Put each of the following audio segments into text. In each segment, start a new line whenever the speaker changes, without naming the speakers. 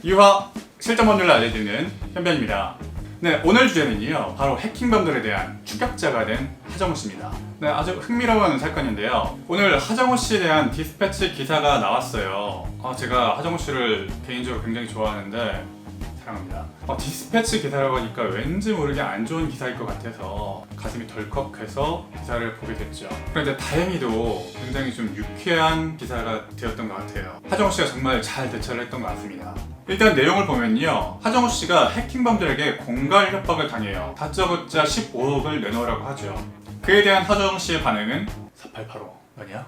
유화 실전 법률을 알려드리는 현변입니다. 네, 오늘 주제는요, 바로 해킹범들에 대한 추격자가 된 하정우 씨입니다. 네, 아주 흥미로운 사건인데요. 오늘 하정우 씨에 대한 디스패치 기사가 나왔어요. 제가 하정우 씨를 개인적으로 굉장히 좋아하는데 사랑합니다. 디스패치 기사라고 하니까 왠지 모르게 안 좋은 기사일 것 같아서 가슴이 덜컥해서 기사를 보게 됐죠. 그런데 다행히도 굉장히 좀 유쾌한 기사가 되었던 것 같아요. 하정우 씨가 정말 잘 대처를 했던 것 같습니다. 일단 내용을 보면요, 하정우 씨가 해킹범들에게 공갈 협박을 당해요. 다짜고짜 15억을 내놓으라고 하죠. 그에 대한 하정우 씨의 반응은 4885 아니야?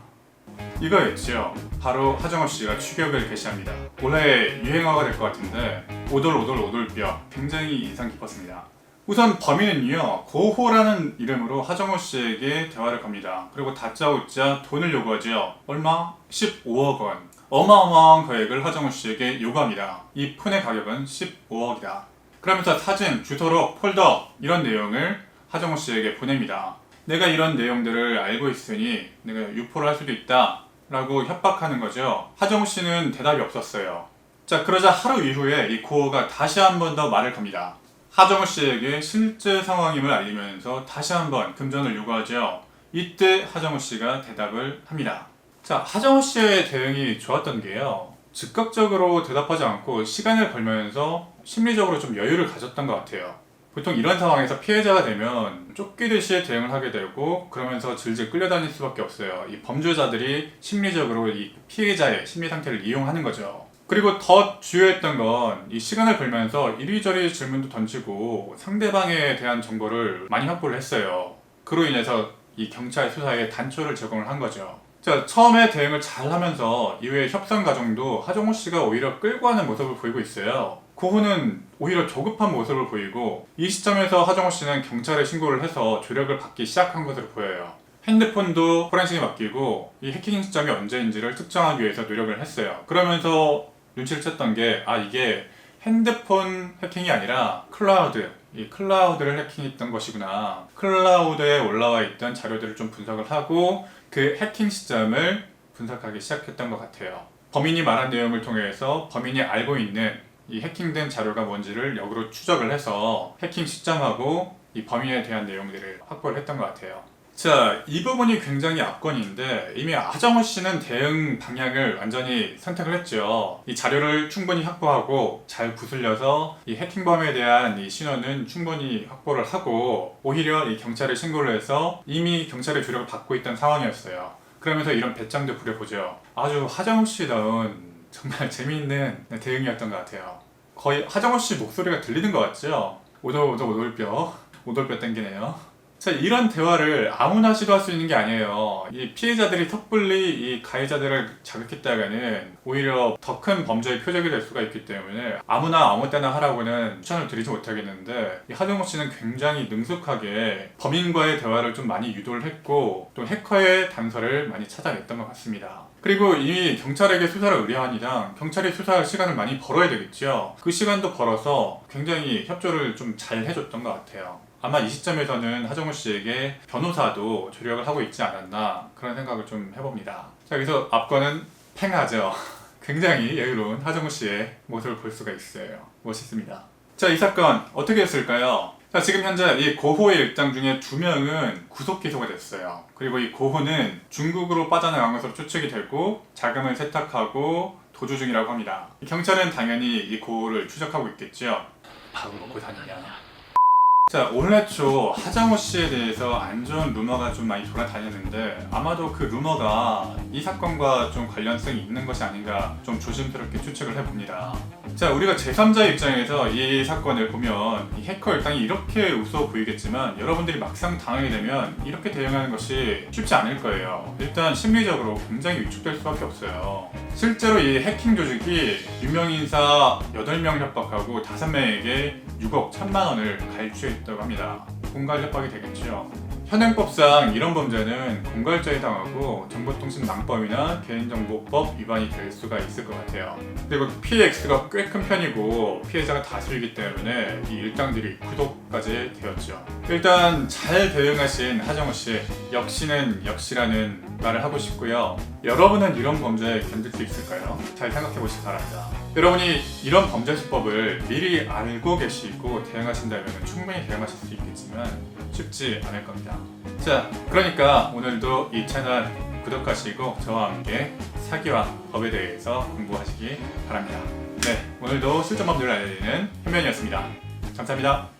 이거였죠. 바로 하정우 씨가 추격을 개시합니다. 올해 유행어가 될 것 같은데 오돌오돌오돌뼈, 굉장히 인상 깊었습니다. 우선 범인은요, 고호라는 이름으로 하정우 씨에게 대화를 겁니다. 그리고 다짜고짜 돈을 요구하죠. 얼마? 15억 원. 어마어마한 거액을 하정우 씨에게 요구합니다. 이 폰의 가격은 15억이다. 그러면서 사진, 주소록, 폴더 이런 내용을 하정우 씨에게 보냅니다. 내가 이런 내용들을 알고 있으니 내가 유포를 할 수도 있다 라고 협박하는 거죠. 하정우 씨는 대답이 없었어요. 자, 그러자 하루 이후에 이 고호가 다시 한 번 더 말을 겁니다. 하정우 씨에게 실제 상황임을 알리면서 다시 한번 금전을 요구하죠. 이때 하정우 씨가 대답을 합니다. 자, 하정우 씨의 대응이 좋았던 게요, 즉각적으로 대답하지 않고 시간을 벌면서 심리적으로 좀 여유를 가졌던 것 같아요. 보통 이런 상황에서 피해자가 되면 쫓기듯이 대응을 하게 되고 그러면서 질질 끌려다닐 수밖에 없어요. 이 범죄자들이 심리적으로 이 피해자의 심리 상태를 이용하는 거죠. 그리고 더 주요했던 건 이 시간을 벌면서 이리저리 질문도 던지고 상대방에 대한 정보를 많이 확보를 했어요. 그로 인해서 이 경찰 수사에 단초를 제공을 한 거죠. 자, 처음에 대응을 잘 하면서 이후에 협상 과정도 하정우 씨가 오히려 끌고 가는 모습을 보이고 있어요. 고호는 오히려 조급한 모습을 보이고 이 시점에서 하정우 씨는 경찰에 신고를 해서 조력을 받기 시작한 것으로 보여요. 핸드폰도 포렌식에 맡기고 이 해킹 시점이 언제인지를 특정하기 위해서 노력을 했어요. 그러면서 눈치를 챘던 게 이게 핸드폰 해킹이 아니라 이 클라우드를 해킹했던 것이구나. 클라우드에 올라와 있던 자료들을 좀 분석을 하고 그 해킹 시점을 분석하기 시작했던 것 같아요. 범인이 말한 내용을 통해서 범인이 알고 있는 이 해킹된 자료가 뭔지를 역으로 추적을 해서 해킹 시점하고 이 범인에 대한 내용들을 확보를 했던 것 같아요. 자, 이 부분이 굉장히 압권인데 이미 하정우 씨는 대응 방향을 완전히 선택을 했죠. 이 자료를 충분히 확보하고 잘 부술려서 이 해킹범에 대한 이 신원은 충분히 확보를 하고 오히려 이 경찰에 신고를 해서 이미 경찰의 조력을 받고 있던 상황이었어요. 그러면서 이런 배짱도 부려보죠. 아주 하정우 씨다운 정말 재미있는 대응이었던 것 같아요. 거의 하정우 씨 목소리가 들리는 것 같죠? 오돌뼈 땡기네요. 자, 이런 대화를 아무나 시도할 수 있는 게 아니에요. 이 피해자들이 섣불리 이 가해자들을 자극했다가는 오히려 더 큰 범죄의 표적이 될 수가 있기 때문에 아무나 아무 때나 하라고는 추천을 드리지 못하겠는데 이 하정우 씨는 굉장히 능숙하게 범인과의 대화를 좀 많이 유도를 했고 또 해커의 단서를 많이 찾아냈던 것 같습니다. 그리고 이미 경찰에게 수사를 의뢰한 이상 경찰이 수사할 시간을 많이 벌어야 되겠죠. 그 시간도 벌어서 굉장히 협조를 좀 잘 해줬던 것 같아요. 아마 이 시점에서는 하정우 씨에게 변호사도 조력을 하고 있지 않았나 그런 생각을 좀 해봅니다. 자, 여기서 앞거는 팽하죠. 굉장히 여유로운 하정우 씨의 모습을 볼 수가 있어요. 멋있습니다. 자, 이 사건 어떻게 했을까요? 자, 지금 현재 이 고호의 일당 중에 2명은 구속 기소가 됐어요. 그리고 이 고호는 중국으로 빠져나간 것으로 추측이 되고 자금을 세탁하고 도주 중이라고 합니다. 경찰은 당연히 이 고호를 추적하고 있겠죠. 밥을 먹고 다니냐. 자, 올해 초 하정우 씨에 대해서 안 좋은 루머가 좀 많이 돌아다녔는데 아마도 그 루머가 이 사건과 좀 관련성이 있는 것이 아닌가 좀 조심스럽게 추측을 해봅니다. 자, 우리가 제3자의 입장에서 이 사건을 보면 이 해커 일당이 이렇게 우스워 보이겠지만 여러분들이 막상 당하게 되면 이렇게 대응하는 것이 쉽지 않을 거예요. 일단 심리적으로 굉장히 위축될 수밖에 없어요. 실제로 이 해킹 조직이 유명인사 8명 협박하고 5명에게 6억 1천만 원을 갈취했다고 합니다. 공갈 협박이 되겠죠. 현행법상 이런 범죄는 공갈죄에 해당하고 정보통신망법이나 개인정보법 위반이 될 수가 있을 것 같아요. 그리고 피해 액수가 꽤 큰 편이고 피해자가 다수이기 때문에 이 일당들이 구속까지 되었죠. 일단 잘 대응하신 하정우 씨, 역시는 역시라는 말을 하고 싶고요. 여러분은 이런 범죄에 견딜 수 있을까요? 잘 생각해 보시기 바랍니다. 여러분이 이런 범죄 수법을 미리 알고 계시고 대응하신다면 충분히 대응하실 수 있겠지만 쉽지 않을 겁니다. 자, 그러니까 오늘도 이 채널 구독하시고 저와 함께 사기와 법에 대해서 공부하시기 바랍니다. 네, 오늘도 실전 법률을 알려드리는 현면이었습니다. 감사합니다.